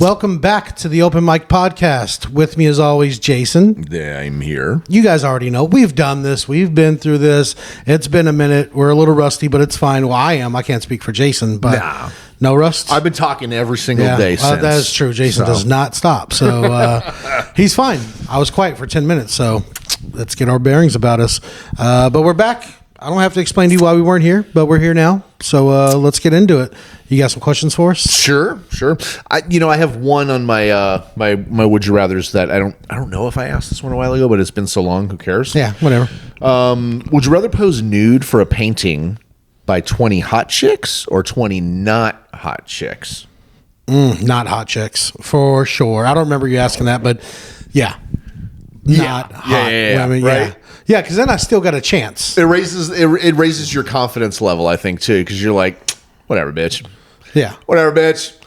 Welcome back to the Open Mic Podcast. With me, as always, Jason. I'm here. You guys already know. We've done this. We've been through this. It's been a minute. We're a little rusty, but it's fine. Well, I am. I can't speak for Jason, but no rust? I've been talking every single day since. That is true. Jason does not stop. So he's fine. I was quiet for 10 minutes, so let's get our bearings about us. But we're back. I don't have to explain to you why we weren't here, but we're here now. So let's get into it. You got some questions for us? Sure. I have one on my my would you rather's that I don't know if I asked this one a while ago, but it's been so long. Who cares? Yeah, whatever. Would you rather pose nude for a painting by 20 hot chicks or 20 not hot chicks? Not hot chicks for sure. I don't remember you asking that, but yeah, not hot women. Right? Yeah, because then I still got a chance. It raises your confidence level, I think, too, because you're like, whatever, bitch. Yeah, whatever, bitch.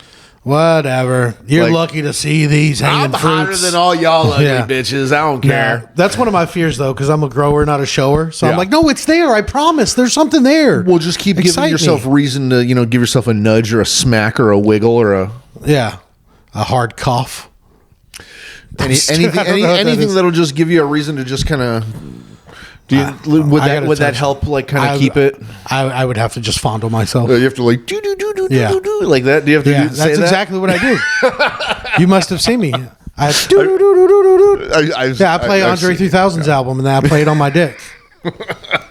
Whatever. You're lucky to see these hanging fruits. I'm hotter than all y'all ugly bitches. I don't care. Nah, that's one of my fears, though, because I'm a grower, not a shower. So I'm like, no, it's there. I promise. There's something there. Well, just keep giving yourself reason to, give yourself a nudge or a smack or a wiggle or a hard cough. Anything that'll just give you a reason to just kind of. Would that help? Like, kind of keep it. I would have to just fondle myself. You have to like do like that. Do you have to? That's exactly what I do. You must have seen me. I play Andre 3000's album, and then I play it on my dick.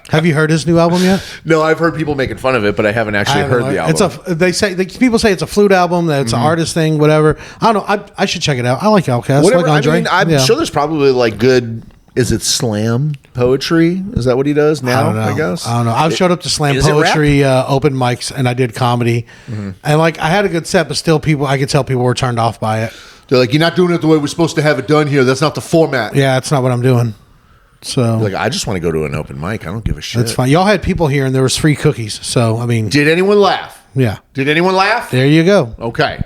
Have you heard his new album yet? No, I've heard people making fun of it, but I haven't actually heard the album. People say it's a flute album, that it's an artist thing, whatever. I don't know. I should check it out. I like Outkast. Whatever. Like Andre. I'm sure there's probably like good. Is it slam poetry? Is that what he does now? I guess. I don't know. I've showed up to slam poetry open mics, and I did comedy, and like I had a good set, but still, I could tell people were turned off by it. They're like, "You're not doing it the way we're supposed to have it done here. That's not the format." Yeah, that's not what I'm doing. So, like, I just want to go to an open mic. I don't give a shit. That's fine. Y'all had people here, and there was free cookies. So, I mean, did anyone laugh? Yeah. Did anyone laugh? There you go. Okay.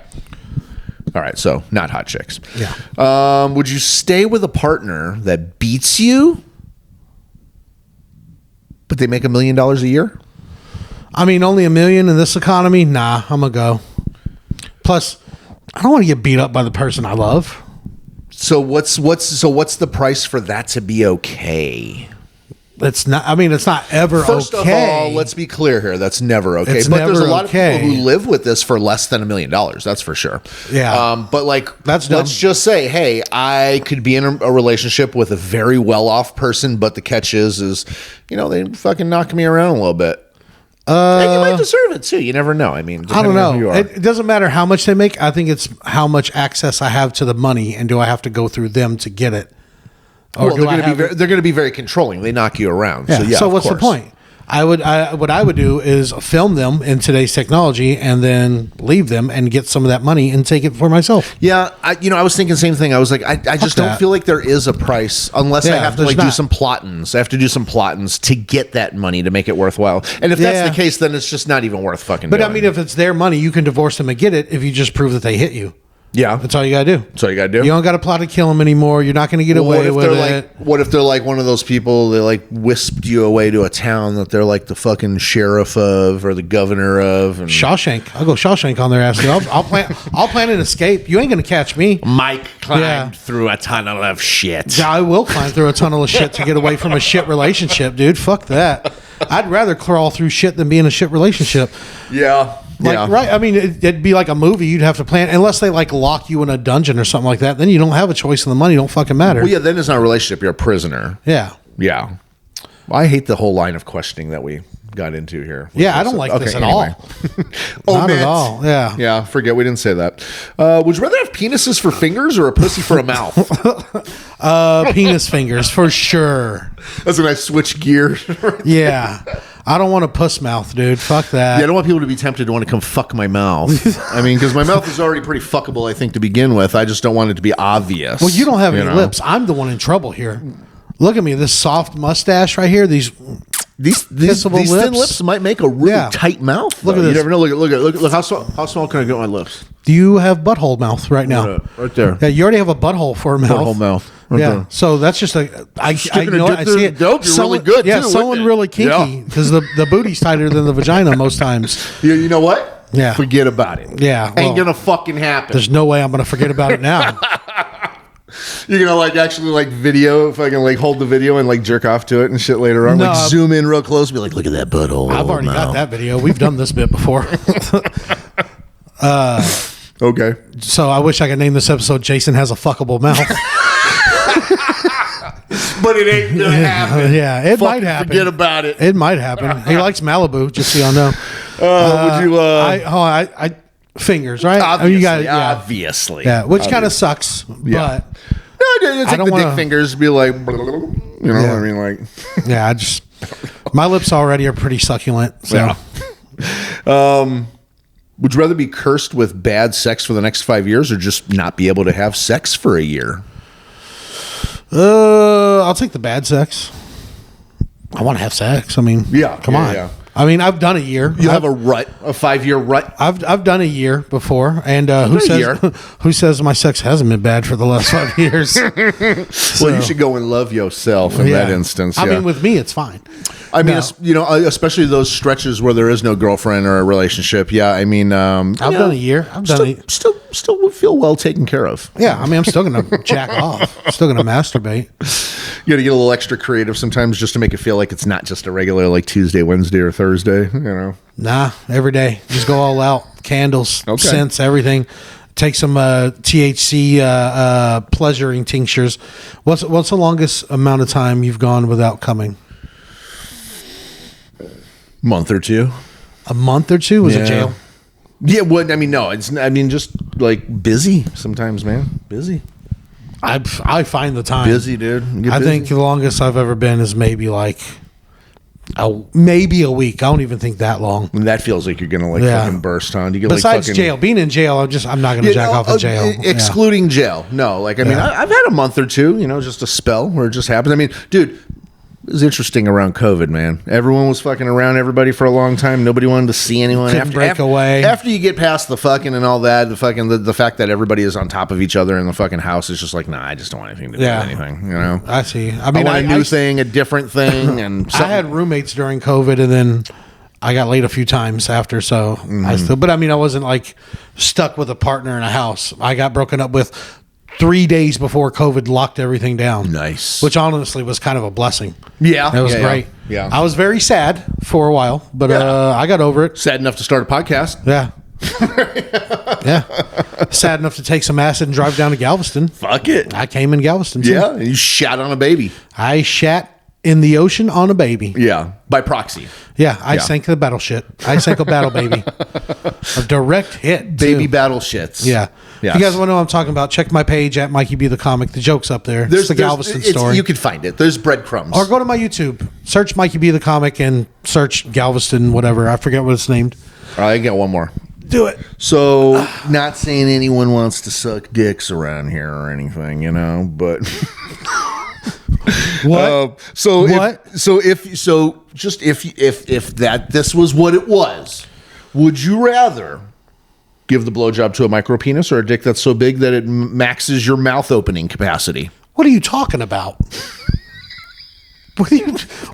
All right. So, not hot chicks. Yeah. Would you stay with a partner that beats you, but they make $1 million a year? I mean, only $1 million in this economy? Nah, I'm gonna go. Plus, I don't want to get beat up by the person I love. So what's the price for that to be okay? It's not. I mean, it's not ever First okay. First of all, let's be clear here. That's never okay. It's but never there's a lot of okay. people who live with this for less than $1 million. That's for sure. Yeah. But like, that's dumb. Let's just say, hey, I could be in a relationship with a very well-off person, but the catch is they fucking knock me around a little bit. And you might deserve it too. You never know. I mean, I don't know. On who you are. It doesn't matter how much they make. I think it's how much access I have to the money, and do I have to go through them to get it? Or they're going to be very controlling. They knock you around. Yeah. So what's the point? What I would do is film them in today's technology and then leave them and get some of that money and take it for myself. Yeah, I was thinking the same thing. I was like, I just don't feel like there is a price unless I have to do some plottings. I have to do some plottings to get that money to make it worthwhile. And if that's the case, then it's just not even worth fucking doing. But I mean, if it's their money, you can divorce them and get it if you just prove that they hit you. Yeah. That's all you got to do. That's all you got to do. You don't got to plot to kill them anymore. You're not going to get away with it. What if they're like one of those people that like whisked you away to a town that they're like the fucking sheriff of or the governor of? And Shawshank. I'll go Shawshank on their ass. I'll plan an escape. You ain't going to catch me. Mike climbed through a tunnel of shit. Yeah, I will climb through a tunnel of shit to get away from a shit relationship, dude. Fuck that. I'd rather crawl through shit than be in a shit relationship. Yeah. Right. I mean, it'd be like a movie. You'd have to plan, unless they like lock you in a dungeon or something like that. Then you don't have a choice, and the money don't fucking matter. Well, yeah. Then it's not a relationship. You're a prisoner. Yeah. Yeah. I hate the whole line of questioning that we got into here. Yeah, I don't like this at all. Not at all. Yeah. Yeah. Forget we didn't say that. Would you rather have penises for fingers or a pussy for a mouth? Penis fingers for sure. That's when I switch gears. Yeah. I don't want a puss mouth, dude. Fuck that. Yeah, I don't want people to be tempted to want to come fuck my mouth. I mean, because my mouth is already pretty fuckable, I think, to begin with. I just don't want it to be obvious. Well, you don't have any lips. I'm the one in trouble here. Look at me. This soft mustache right here. These thin lips might make a really tight mouth. Look at this. You never know. Look. How small can I get my lips? Do you have butthole mouth right now? Right there. Yeah, you already have a butthole for a mouth. Butthole mouth. Right there. So that's just I know. I see it. Dope. You're really good. Yeah, too, someone really kinky because the booty's tighter than the vagina most times. You know what? Yeah. Forget about it. Yeah. Ain't gonna fucking happen. There's no way I'm gonna forget about it now. You're gonna like actually like video, if I can like hold the video and like jerk off to it and shit later on. No, like zoom in real close and be like, look at that butthole. I've already got that video. We've done this bit before. Okay. So I wish I could name this episode Jason Has a Fuckable Mouth. But it ain't gonna happen. Yeah, it might happen. Forget about it. It might happen. He likes Malibu, just so y'all know. Would you I fingers, right? obviously, You gotta- yeah. obviously. Yeah, which kind of sucks, Yeah. but No, dude, it's I like don't the wanna- dick fingers be like, you know, Yeah. I mean, like, yeah, my lips already are pretty succulent. So yeah. Would you rather be cursed with bad sex for the next 5 years or just not be able to have sex for a year? I'll take the bad sex. I want to have sex. I mean, come on. Yeah. I mean, I've done a year. You have a 5-year rut. I've done a year before, and who says my sex hasn't been bad for the last 5 years? Well, you should go and love yourself in that instance. I mean, with me, it's fine. I mean, especially those stretches where there is no girlfriend or a relationship. Yeah, I mean, I've done a year. I've done it. Still would feel well taken care of. Yeah, I mean, I'm still gonna jack off. I'm still gonna masturbate. You got to get a little extra creative sometimes just to make it feel like it's not just a regular like Tuesday, Wednesday, or Thursday. You know, Nah, every day. Just go all out. Candles, Okay. scents, everything. Take some THC pleasuring tinctures. What's the longest amount of time you've gone without coming? month or two. A month or two? Was it Yeah. jail? Yeah, well, I mean, no, it's. I mean, just like busy sometimes, man. Busy, I find the time. busy, dude. Get I busy. think the longest I've ever been is maybe like maybe a week. I don't even think that long. And that feels like you're gonna like Yeah. fucking burst on. You get Besides like fucking, jail, being in jail, I'm not going to jack off in jail. Excluding jail, no. Like I mean, Yeah. I've had a month or two. You know, just a spell where it just happens. I mean, dude. It was interesting around COVID, man. Everyone was fucking around everybody for a long time. Nobody wanted to see anyone. Couldn't break away. After you get past the fucking and all that, the fact that everybody is on top of each other in the fucking house is just like, nah, I just don't want anything to do with anything. You know, I see. I I mean, want a new thing, a different thing, and I had roommates during COVID, and then I got laid a few times after. So but I mean, I wasn't like stuck with a partner in a house. I got broken up with 3 days before COVID locked everything down. Nice. Which honestly was kind of a blessing. Yeah, It was yeah, great. yeah. I was very sad for a while, but I got over it. Sad enough to start a podcast. Yeah. Yeah. Sad enough to take some acid and drive down to Galveston. Fuck it. I came in Galveston too. Yeah, and you shat on a baby. I shat in the ocean on a baby. Yeah, by proxy. Yeah, I sank the battleship. I sank a battle baby. A direct hit. Baby too. battle shits. Yeah. Yes. If you guys want to know what I'm talking about, check my page at Mikey B the Comic. The joke's up there. It's the Galveston story. You can find it. There's breadcrumbs. Or go to my YouTube. Search Mikey B the Comic and search Galveston, whatever. I forget what it's named. All right, I got one more. Do it. So, not saying anyone wants to suck dicks around here or anything, you know, but What? If this was what it was, would you rather give the blowjob to a micro penis or a dick that's so big that it maxes your mouth opening capacity? What are you talking about?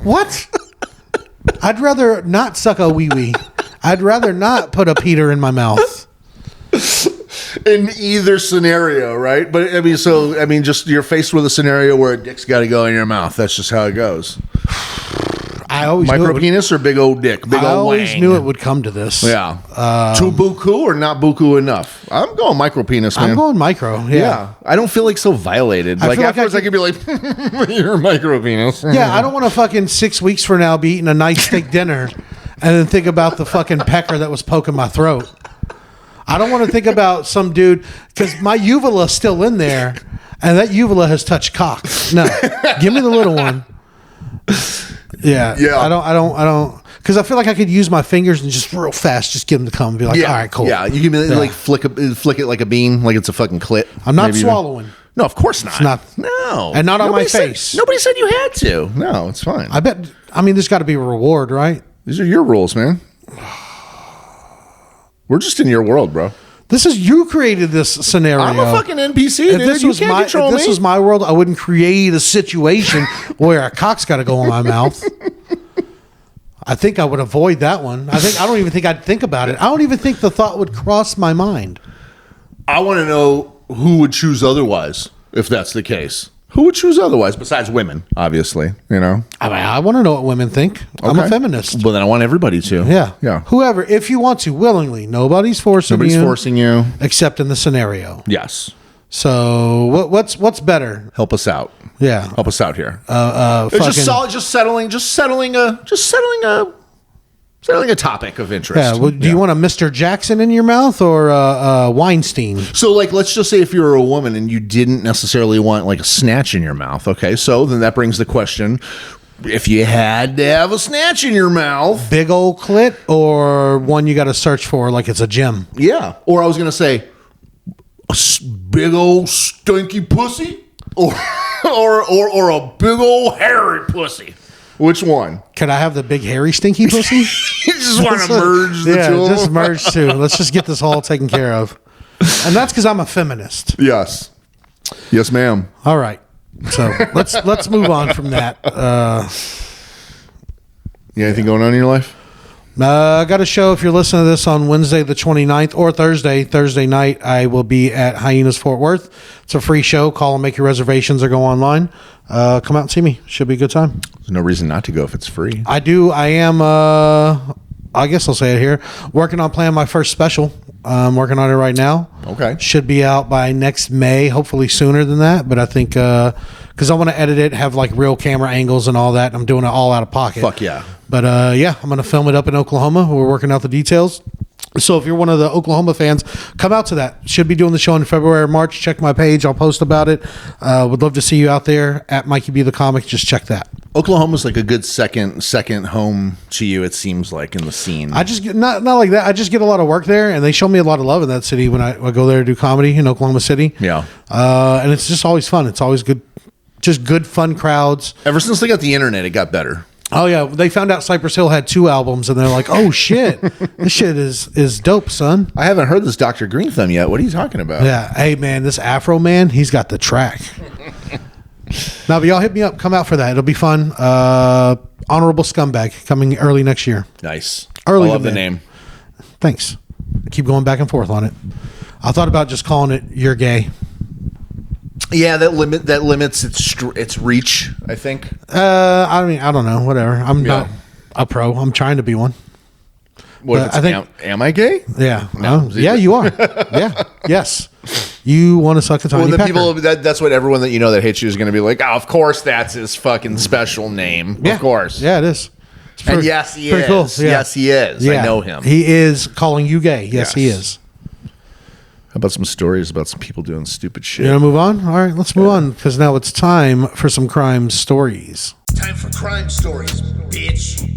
What? I'd rather not suck a wee wee. I'd rather not put a Peter in my mouth. In either scenario, right? But I mean, just you're faced with a scenario where a dick's got to go in your mouth. That's just how it goes. I always Micro knew penis or big old dick? Big I old always wang. knew it would come to this. Yeah. Too buku or not buku enough? I'm going micro penis, man. I'm going micro. Yeah. I don't feel like so violated. Like feel like afterwards, I could be like, "You're a micro penis." Yeah, I don't want to fucking 6 weeks from now be eating a nice steak dinner and then think about the fucking pecker that was poking my throat. I don't want to think about some dude because my uvula's still in there and that uvula has touched cock. No, give me the little one. Yeah. I don't. Because I feel like I could use my fingers and just real fast just give them to come and be like, all right, cool. Yeah, you can like flick it like a bean, like it's a fucking clit. I'm not Maybe swallowing. No, of course not. It's not. No. And not on my Nobody face. Nobody said you had to. No, it's fine. I bet. I mean, there's got to be a reward, right? These are your rules, man. We're just in your world, bro. This is you created this scenario. I'm a fucking NPC, If dude. this You was can't my control if this me. was my world, I wouldn't create a situation where a cock's got to go in my mouth. I think I would avoid that one. I don't even think I'd think about it. I don't even think the thought would cross my mind. I want to know who would choose otherwise if that's the case. Who would choose otherwise besides women, obviously, you know? I mean, I want to know what women think. Okay. I'm a feminist. Well, then I want everybody to. Yeah. Yeah. Whoever, if you want to, willingly. Nobody's forcing you. Except in the scenario. Yes. So what's better? Help us out. Yeah. Help us out here. Just settling a topic of interest. Yeah. Well, do you want a Mr. Jackson in your mouth or a Weinstein? So, like, let's just say if you're a woman and you didn't necessarily want like a snatch in your mouth. Okay. So then that brings the question: if you had to have a snatch in your mouth, big old clit or one you got to search for like it's a gem? Yeah. Or I was gonna say a big old stinky pussy, or a big old hairy pussy. Which one? Could I have the big hairy stinky pussy? You just want to merge the two? Yeah, just merge two. Let's just get this all taken care of. And that's because I'm a feminist. Yes. Yes, ma'am. All right. So let's move on from that. You got anything going on in your life? I got a show if you're listening to this on Wednesday the 29th or Thursday night. I will be at Hyenas Fort Worth. It's a free show. Call and make your reservations or go online. Come out and see me. Should be a good time. There's no reason not to go if it's free. I am, I guess I'll say it here, working on planning my first special. I'm working on it right now. Okay. Should be out by next May, hopefully sooner than that. But I think, because I want to edit it, have like real camera angles and all that. I'm doing it all out of pocket. Fuck yeah. But yeah, I'm going to film it up in Oklahoma. We're working out the details. So if you're one of the Oklahoma fans, come out to that. Should be doing the show in February or March. Check my page. I'll post about it. Would love to see you out there at Mikey B the Comic. Just check that. Oklahoma's like a good second home to you, it seems like, in the scene. I just get not like that. I just get a lot of work there, and they show me a lot of love in that city when I go there to do comedy in Oklahoma City. Yeah. And it's just always fun. It's always good, just good, fun crowds. Ever since they got the internet, it got better. Oh yeah, they found out Cypress Hill had 2 albums, and they're like, "Oh shit, this shit is dope, son." I haven't heard this Dr. Green Thumb yet. What are you talking about? Yeah, hey man, this Afro man, he's got the track. Now, but y'all hit me up. Come out for that. It'll be fun. Honorable Scumbag coming early next year. Nice. Early. I love the name. Thanks. Keep going back and forth on it. I thought about just calling it "You're Gay." Yeah, that limits its reach, I think. I mean, I don't know. Whatever. I'm not a pro. I'm trying to be one. What? I think. Am I gay? Yeah. No, yeah, you are. Yeah. Yes. You want to suck a tiny Well, the pecker. people that's what everyone that you know that hates you is going to be like. Oh, of course, that's his fucking special name. Yeah. Of course. Yeah, it is. And yes, he is. Cool. Yeah. Yes, he is. Yeah. I know him. He is calling you gay. Yes, he is. How about some stories about some people doing stupid shit? You want to move on? All right, let's move on because now it's time for some crime stories. Time for crime stories, bitch.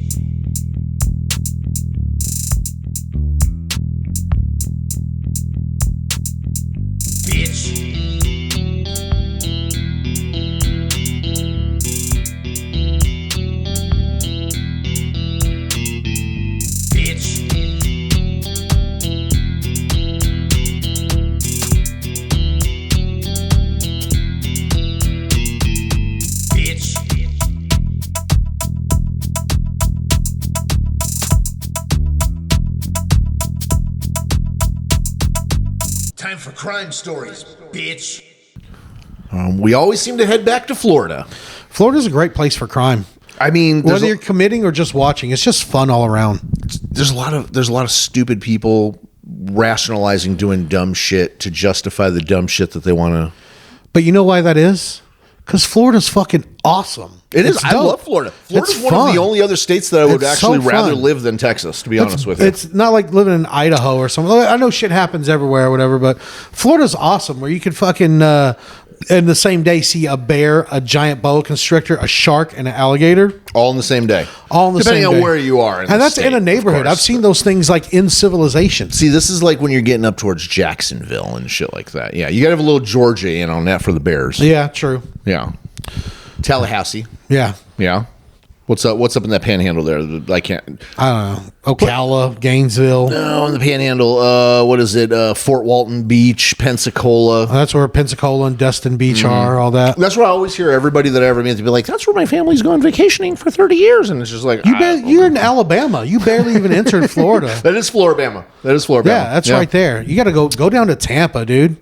Bitch. Time for crime stories, bitch. We always seem to head back to Florida. Florida's a great place for crime. I mean, whether you're committing or just watching, it's just fun all around. There's a lot of stupid people rationalizing doing dumb shit to justify the dumb shit that they want to. But you know why that is? Because Florida's fucking awesome. It's I love Florida. Florida's one of the only other states that I would actually rather live than Texas, to be honest with you. It's not like living in Idaho or something. I know shit happens everywhere or whatever, but Florida's awesome where you could fucking, in the same day, see a bear, a giant boa constrictor, a shark, and an alligator. All in the same day. All in the same day. Depending on where you are. And that's in a neighborhood. I've seen those things like in civilization. See, this is like when you're getting up towards Jacksonville and shit like that. Yeah, you got to have a little Georgia in on that for the Bears. Yeah, true. Yeah. Tallahassee. Yeah. Yeah. What's up in that panhandle there? I don't know. Ocala, Gainesville. No, in the panhandle. What is it? Fort Walton Beach, Pensacola. That's where Pensacola and Destin Beach are, all that. That's where I always hear everybody that I ever meet to be like, that's where my family's gone vacationing for 30 years. And it's just like, you're in Alabama. You barely even entered Florida. That is Floribama. Yeah, that's right there. You got to go down to Tampa, dude.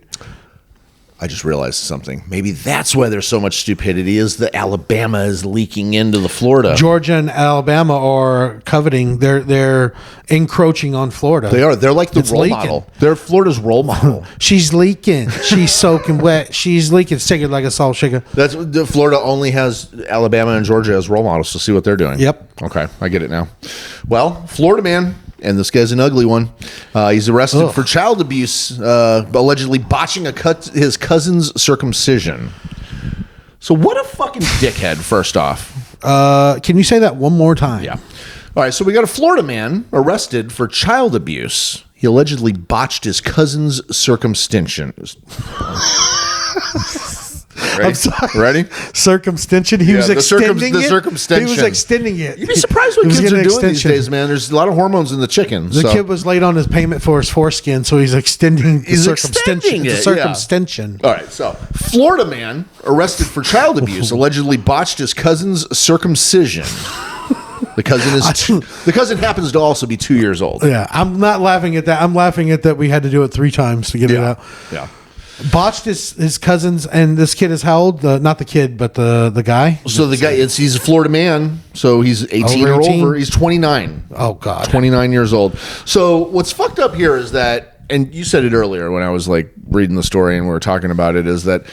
I just realized something. Maybe that's why there's so much stupidity, is that Alabama is leaking into the Florida. Georgia and Alabama are coveting. They're encroaching on Florida. They are. They're like the role model. They're Florida's role model. She's leaking. She's soaking wet. She's leaking. Shaking like a salt shaker. That's Florida only has Alabama and Georgia as role models to see what they're doing. Yep. Okay, I get it now. Well, Florida man. And this guy's an ugly one. He's arrested for child abuse, allegedly botching his cousin's circumcision. So what a fucking dickhead, first off. Can you say that one more time? Yeah. All right, so we got a Florida man arrested for child abuse. He allegedly botched his cousin's circumcision. Ready? I'm sorry. Ready? Circumstantial. He was extending it. The circumstantial. He was extending it. You'd be surprised what kids are doing these days, man. There's a lot of hormones in the chicken. The kid was late on his payment for his foreskin, so he's extending the circumstantial. The circumstantial. All right, so Florida man arrested for child abuse allegedly botched his cousin's circumcision. The cousin happens to also be 2 years old. Yeah, I'm not laughing at that. I'm laughing at that we had to do it 3 times to get it out. Yeah. Botched his cousins, and this kid is how old? Not the kid, but the guy. So the guy, he's a Florida man, so he's 18 or over. He's 29. Oh God, 29 years old. So what's fucked up here is that, and you said it earlier when I was like reading the story and we were talking about it, is that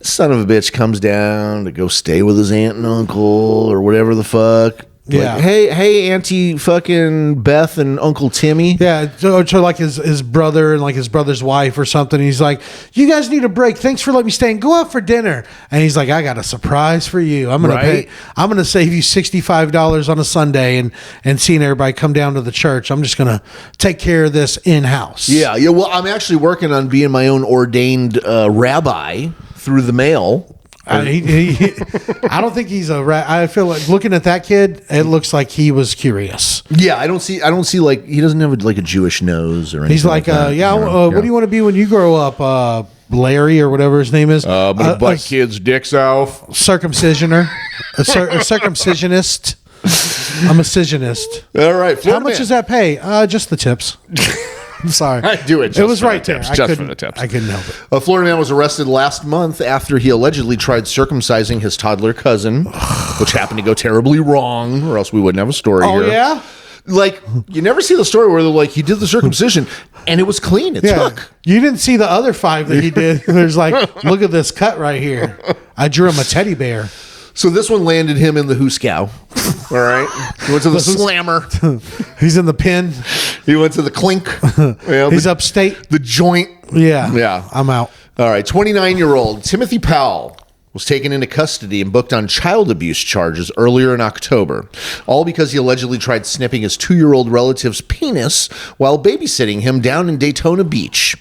son of a bitch comes down to go stay with his aunt and uncle or whatever the fuck. Yeah. Like, hey, Auntie fucking Beth and Uncle Timmy. Yeah, to like his brother and like his brother's wife or something. He's like, you guys need a break. Thanks for letting me stay and go out for dinner. And he's like, I got a surprise for you. I'm gonna save you $65 on a Sunday and seeing everybody come down to the church. I'm just gonna take care of this in-house. Yeah. Well, I'm actually working on being my own ordained rabbi through the mail. I don't think he's a rat. I feel like looking at that kid, it looks like he was curious. Yeah, I don't see like he doesn't have like a Jewish nose or anything. He's like, what do you want to be when you grow up? Larry or whatever his name is. I'm gonna bite kids' dicks off. Circumcisioner, a circumcisionist. I'm a scissionist. All right, how much does that pay? Just the tips. I'm sorry. I do it. It was right there. Just for the tips. I couldn't help it. A Florida man was arrested last month after he allegedly tried circumcising his toddler cousin, which happened to go terribly wrong, or else we wouldn't have a story here. Oh, yeah? Like, you never see the story where they're like, he did the circumcision, and it was clean. It took. You didn't see the other 5 that he did. There's like, look at this cut right here. I drew him a teddy bear. So this one landed him in the Hooskow. All right. He went to the Slammer. He's in the Pin. He went to the Clink. He's upstate. The Joint. Yeah. Yeah. I'm out. All right. 29-year-old Timothy Powell was taken into custody and booked on child abuse charges earlier in October, all because he allegedly tried snipping his 2-year-old relative's penis while babysitting him down in Daytona Beach.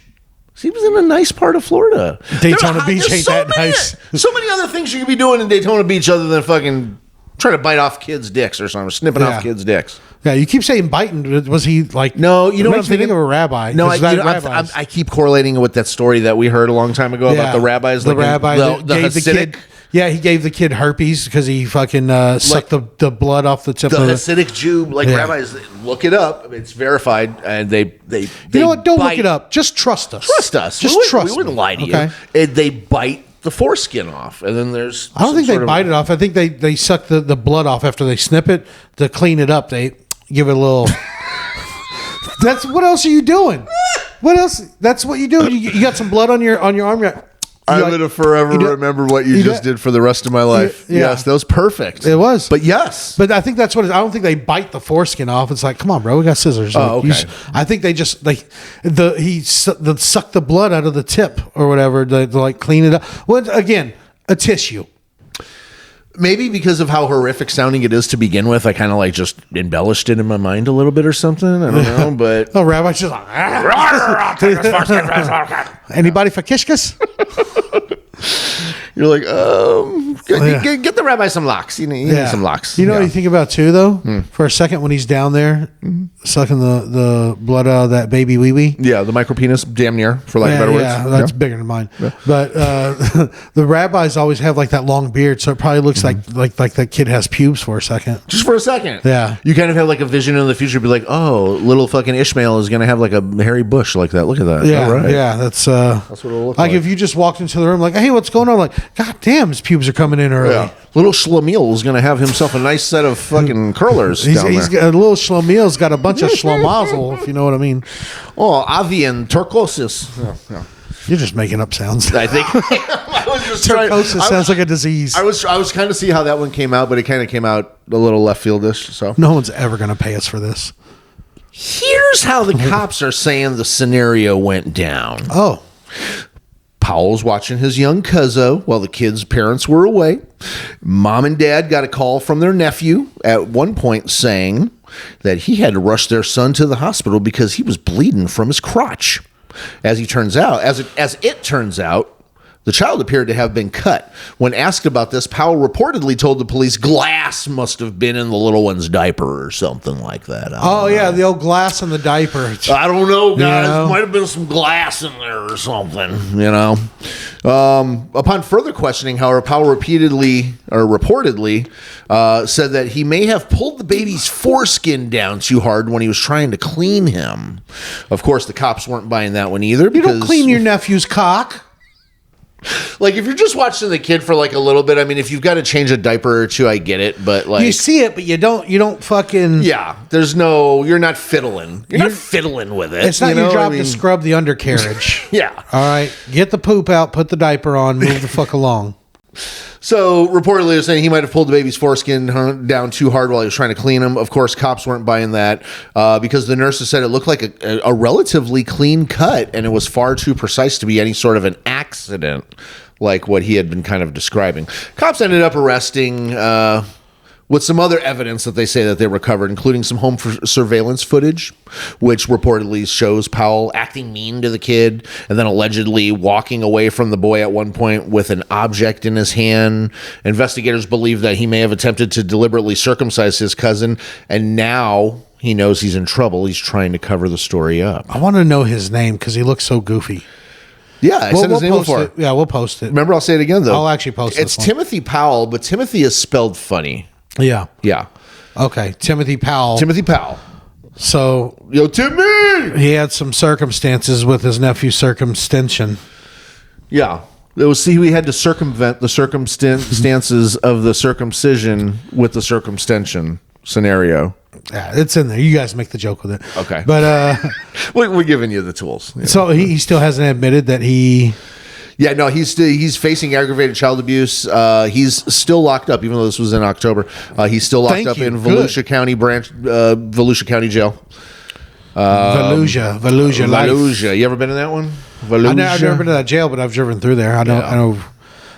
He was in a nice part of Florida. Daytona Beach ain't that nice. So many other things you could be doing in Daytona Beach other than fucking trying to bite off kids' dicks or something, snipping off kids' dicks. Yeah, you keep saying biting. Was he like? No, you know what I'm thinking of a rabbi. No, I keep correlating it with that story that we heard a long time ago about the rabbis. The rabbi that gave the kid. Yeah, he gave the kid herpes because he fucking sucked the blood off the tip of the Hasidic Jew. Rabbis, look it up. It's verified, and they you know what? Don't look it up. Just trust us. Trust us. Just trust. We wouldn't lie to you. And they bite the foreskin off, and then there's. I don't think they bite it off. I think they suck the blood off after they snip it to clean it up. They give it a little. That's what else are you doing? What else? That's what you do. You got some blood on your arm. I'm going to forever remember what you just did for the rest of my life. Yeah. Yes, that was perfect. It was. But yes. But I think that's what it is. I don't think they bite the foreskin off. It's like, come on, bro, we got scissors. Oh, okay. I think they just, he suck the blood out of the tip or whatever to like clean it up. Well, again, a tissue. Maybe because of how horrific sounding it is to begin with, I kind of like just embellished it in my mind a little bit or something. I don't know, but oh, Rabbi's just like, anybody for kishkas? You're like, get the rabbi some locks. You need some locks. You know what you think about too, though? For a second, when he's down there sucking the blood out of that baby wee wee. Yeah, the micro penis, damn near, for lack of better words. Yeah, that's bigger than mine. Yeah. But the rabbis always have like that long beard, so it probably looks like that kid has pubes for a second. Just for a second. Yeah. You kind of have like a vision in the future, be like, oh, little fucking Ishmael is going to have like a hairy bush like that. Look at that. Yeah, right. yeah, that's what it'll look like. If you just walked into the room like, hey, what's going on? Like, God damn, his pubes are coming in early. Yeah. Little Schlemiel is going to have himself a nice set of fucking curlers down there. He's got, a little Schlemiel's got a bunch of Schlemazel, if you know what I mean. Oh, Avian Turcosis. Yeah. You're just making up sounds. I think I was just Turcosis sounds like a disease. I was kind of see how that one came out, but it kind of came out a little left fieldish. So no one's ever going to pay us for this. Here's how the cops are saying the scenario went down. Oh. Powell's watching his young cuzzo while the kids' parents were away. Mom and dad got a call from their nephew at one point saying that he had to rush their son to the hospital because he was bleeding from his crotch. As it turns out, the child appeared to have been cut. When asked about this, Powell reportedly told the police glass must have been in the little one's diaper or something like that. Yeah, the old glass in the diaper. I don't know, guys. Might have been some glass in there or something, Upon further questioning, however, Powell reportedly said that he may have pulled the baby's foreskin down too hard when he was trying to clean him. Of course, the cops weren't buying that one either. You don't clean your nephew's cock. Like, if you're just watching the kid for like a little bit, I mean, if you've got to change a diaper or two, I get it. But like, you see it, but you don't fucking. Yeah, you're not fiddling. You're not fiddling with it. It's not your job to scrub the undercarriage. Yeah. All right. Get the poop out, put the diaper on, move the fuck along. So, reportedly, they're saying he might have pulled the baby's foreskin down too hard while he was trying to clean him. Of course, cops weren't buying that because the nurses said it looked like a relatively clean cut, and it was far too precise to be any sort of an accident like what he had been kind of describing. Cops ended up arresting with some other evidence that they say that they recovered, including some home surveillance footage, which reportedly shows Powell acting mean to the kid and then allegedly walking away from the boy at one point with an object in his hand. Investigators believe that he may have attempted to deliberately circumcise his cousin, and now he knows he's in trouble. He's trying to cover the story up. I want to know his name because he looks so goofy. Yeah, I said his name before. Yeah, we'll post it. Remember, I'll say it again, though. I'll actually post it. It's Timothy Powell, but Timothy is spelled funny. Yeah. Yeah. Okay. Timothy Powell. So, yo, Timmy! He had some circumstances with his nephew, Circumstantial. Yeah. We had to circumvent the circumstances of the circumcision with the circumstantial scenario. Yeah, it's in there. You guys make the joke with it. Okay. But we're giving you the tools. So he still hasn't admitted that he... Yeah, no, he's facing aggravated child abuse. He's still locked up, even though this was in October. He's still locked up in Volusia County Jail. Volusia. You ever been in that one? I've never been to that jail, but I've driven through there. I know.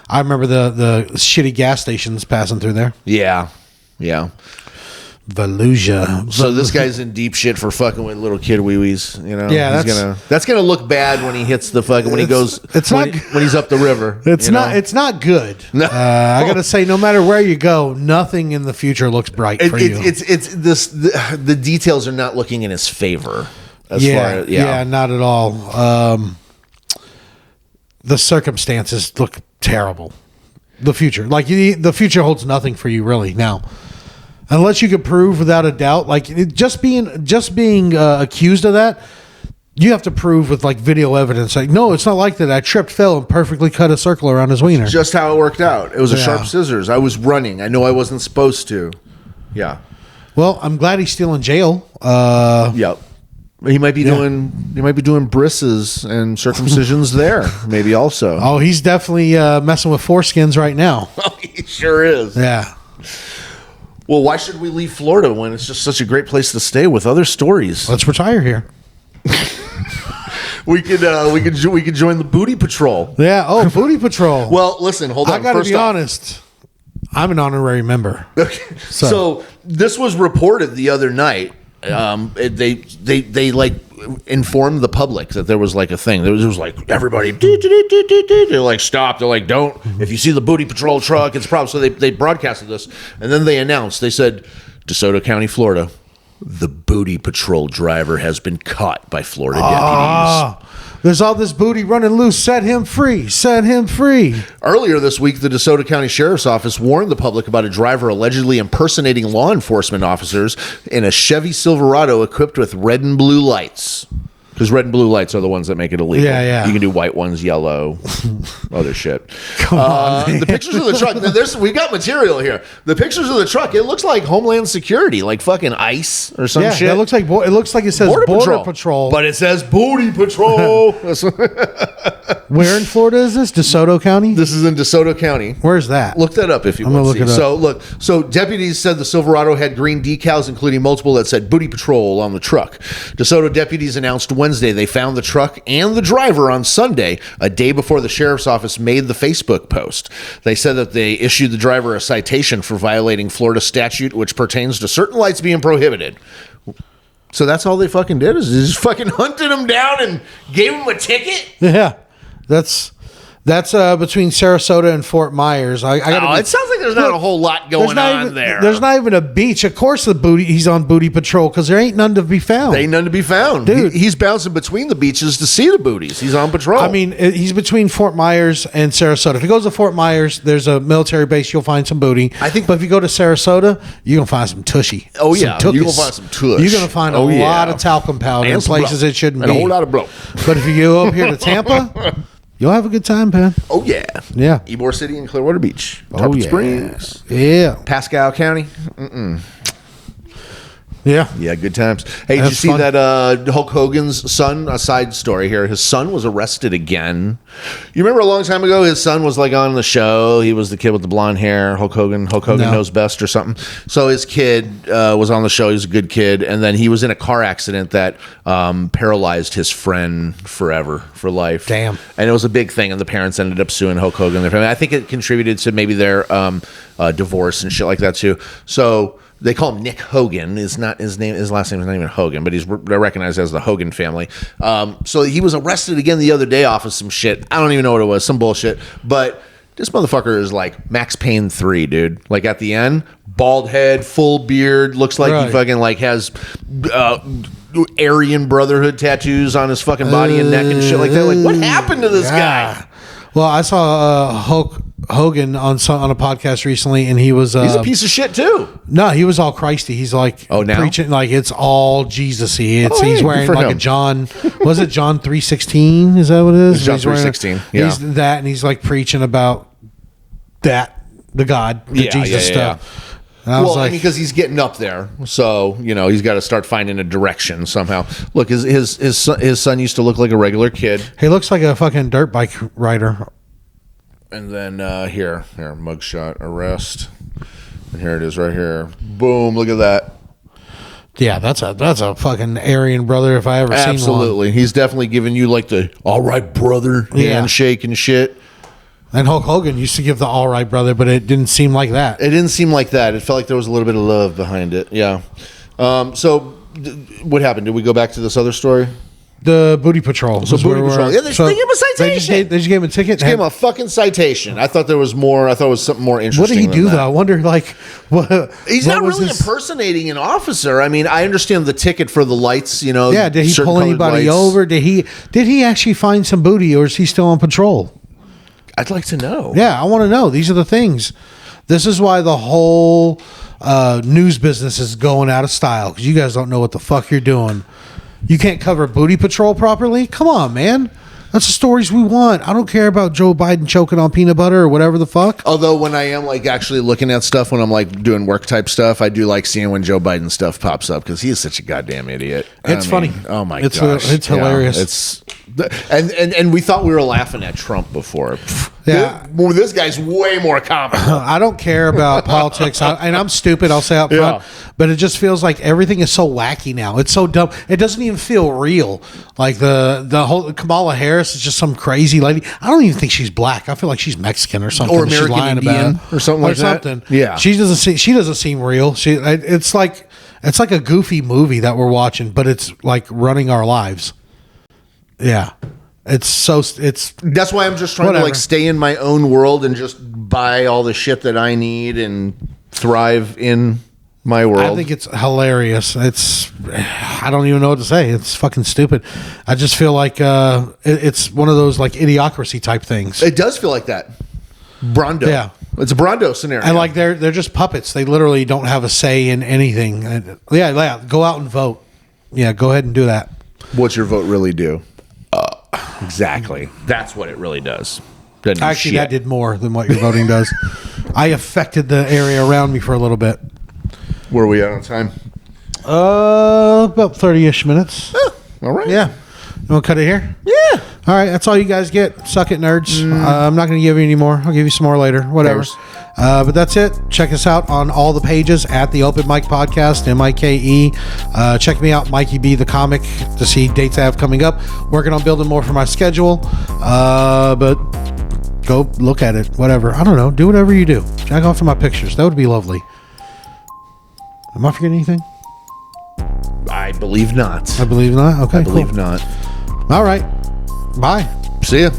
I remember the shitty gas stations passing through there. Yeah. Volusia. So this guy's in deep shit for fucking with little kid wee-wees, Yeah, that's gonna look bad when he hits the fucking when he's up the river. It's not good. No. I gotta say, no matter where you go, nothing in the future looks bright for you. The details are not looking in his favor. Yeah, not at all. The circumstances look terrible. The future, the future holds nothing for you really now. Unless you could prove without a doubt, just being accused of that, you have to prove with video evidence. No, it's not like that. I tripped, fell, and perfectly cut a circle around his wiener. Just how it worked out. It was a sharp scissors. I was running. I know I wasn't supposed to. Yeah. Well, I'm glad he's still in jail. Yep. He might be doing brisses and circumcisions there. Maybe also. Oh, he's definitely messing with foreskins right now. Oh, he sure is. Yeah. Well, why should we leave Florida when it's just such a great place to stay with other stories? Let's retire here. We could join the Booty Patrol. Yeah. Oh, Booty Patrol. Well, listen, hold on. I got to be honest. I'm an honorary member. Okay. So this was reported the other night they like informed the public that there was like a thing. There was like everybody. They're like stop. They're like don't. If you see the booty patrol truck, it's a problem. So they broadcasted this, and then they announced. They said, DeSoto County, Florida, the booty patrol driver has been caught by Florida deputies. There's all this booty running loose. Set him free. Set him free. Earlier this week, the DeSoto County Sheriff's Office warned the public about a driver allegedly impersonating law enforcement officers in a Chevy Silverado equipped with red and blue lights. Because red and blue lights are the ones that make it illegal. Yeah. You can do white ones, yellow, other shit. Come on, the pictures of the truck. We got material here. The pictures of the truck. It looks like Homeland Security, like fucking ICE or some shit. It looks like it says Border Patrol, but it says Booty Patrol. Where in Florida is this? DeSoto County? This is in DeSoto County. Where's that? Look that up if you want to see. So deputies said the Silverado had green decals, including multiple that said Booty Patrol on the truck. DeSoto deputies announced Wednesday they found the truck and the driver on Sunday, a day before the sheriff's office made the Facebook post. They said that they issued the driver a citation for violating Florida statute, which pertains to certain lights being prohibited. So that's all they fucking did is they just fucking hunted him down and gave him a ticket? Yeah. That's between Sarasota and Fort Myers. It sounds like there's not a whole lot going on there. There's not even a beach. Of course, he's on booty patrol because there ain't none to be found. There ain't none to be found, dude. He's bouncing between the beaches to see the booties. He's on patrol. I mean, he's between Fort Myers and Sarasota. If he goes to Fort Myers, there's a military base. You'll find some booty. But if you go to Sarasota, you're gonna find some tushy. Oh yeah, you're gonna find some tush. You're gonna find a lot of talcum powder in places it shouldn't be. And a whole lot of blow. But if you go up here to Tampa. You'll have a good time, Pan. Oh, yeah. Yeah. Ybor City and Clearwater Beach. Tarpon Springs. Yeah. Pasco County. Yeah. Yeah, good times. Hey, did you see that Hulk Hogan's son? A side story here. His son was arrested again. You remember a long time ago, his son was like on the show. He was the kid with the blonde hair. Hulk Hogan knows best or something. So his kid was on the show. He was a good kid. And then he was in a car accident that paralyzed his friend for life. Damn. And it was a big thing. And the parents ended up suing Hulk Hogan and their family. I think it contributed to maybe their divorce and shit like that too. So they call him Nick Hogan. His last name is not even Hogan, but he's recognized as the Hogan family. So he was arrested again the other day off of some shit. I don't even know what it was, some bullshit. But this motherfucker is like Max Payne 3, dude. Like at the end, bald head, full beard, looks like he fucking like has Aryan Brotherhood tattoos on his fucking body and neck and shit like that. Like, what happened to this guy? Well, I saw Hulk Hogan on a podcast recently, and he's a piece of shit too. No, he was all Christy. He's like preaching like it's all Jesus-y. He's wearing like a John. Was it John 3:16? Is that what it is? It's John 3:16. Yeah, he's that, and he's like preaching about the God, Jesus stuff. Yeah. Because he's getting up there, so he's got to start finding a direction somehow. Look, his son used to look like a regular kid. He looks like a fucking dirt bike rider. And then here, mugshot, arrest, and here it is right here. Boom! Look at that. Yeah, that's a fucking Aryan brother if I ever seen one. Absolutely, he's definitely giving you like the all right brother handshake and shit. And Hulk Hogan used to give the all right brother, but it didn't seem like that. It didn't seem like that. It felt like there was a little bit of love behind it. Yeah. So what happened? Did we go back to this other story? The Booty Patrol. So Booty Patrol. Yeah, they gave him a citation. They just gave him a ticket. They gave him a fucking citation. I thought there was more. I thought it was something more interesting. What did he do though? I wonder. Like, what? He's not really impersonating an officer. I mean, I understand the ticket for the lights. Yeah. Did he pull anybody over? Did he actually find some booty, or is he still on patrol? I'd like to know. Yeah, I want to know. These are the things. This is why the whole news business is going out of style, because you guys don't know what the fuck you're doing. You can't cover Booty Patrol properly? Come on, man. That's the stories we want. I don't care about Joe Biden choking on peanut butter or whatever the fuck. Although when I am like actually looking at stuff, when I'm like doing work type stuff, I do like seeing when Joe Biden stuff pops up because he is such a goddamn idiot. It's funny. Oh my gosh. It's hilarious. It's and we thought we were laughing at Trump before. Yeah. This guy's way more competent. I don't care about politics, and I'm stupid, I'll say up front, but it just feels like everything is so wacky now. It's so dumb. It doesn't even feel real. Like the whole Kamala Harris is just some crazy lady. I don't even think she's black. I feel like she's Mexican or something. Or American Indian or something like that. Yeah. She doesn't seem real. It's like It's like a goofy movie that we're watching, but it's like running our lives. Yeah. That's why I'm just trying to like stay in my own world and just buy all the shit that I need and thrive in my world. I think it's hilarious. I don't even know what to say. It's fucking stupid. I just feel like it's one of those like idiocracy type things. It does feel like that. Brondo. Yeah. It's a Brondo scenario. And like they're just puppets. They literally don't have a say in anything. Yeah, go out and vote. Yeah, go ahead and do that. What's your vote really do? Exactly. That's what it really does. Actually, that did more than what your voting does. I affected the area around me for a little bit. Where are we at on time? About 30-ish minutes. Oh, all right. Yeah. You want to cut it here? Yeah. All right. That's all you guys get. Suck it, nerds. I'm not going to give you any more. I'll give you some more later. Whatever. But that's it. Check us out on all the pages at the Open Mic Podcast, MIKE. Check me out, Mikey B, the comic, to see dates I have coming up. Working on building more for my schedule. But go look at it. Whatever. I don't know. Do whatever you do. Jack off to my pictures. That would be lovely. Am I forgetting anything? I believe not. I believe not. Okay. I believe not. All right. Bye. See ya.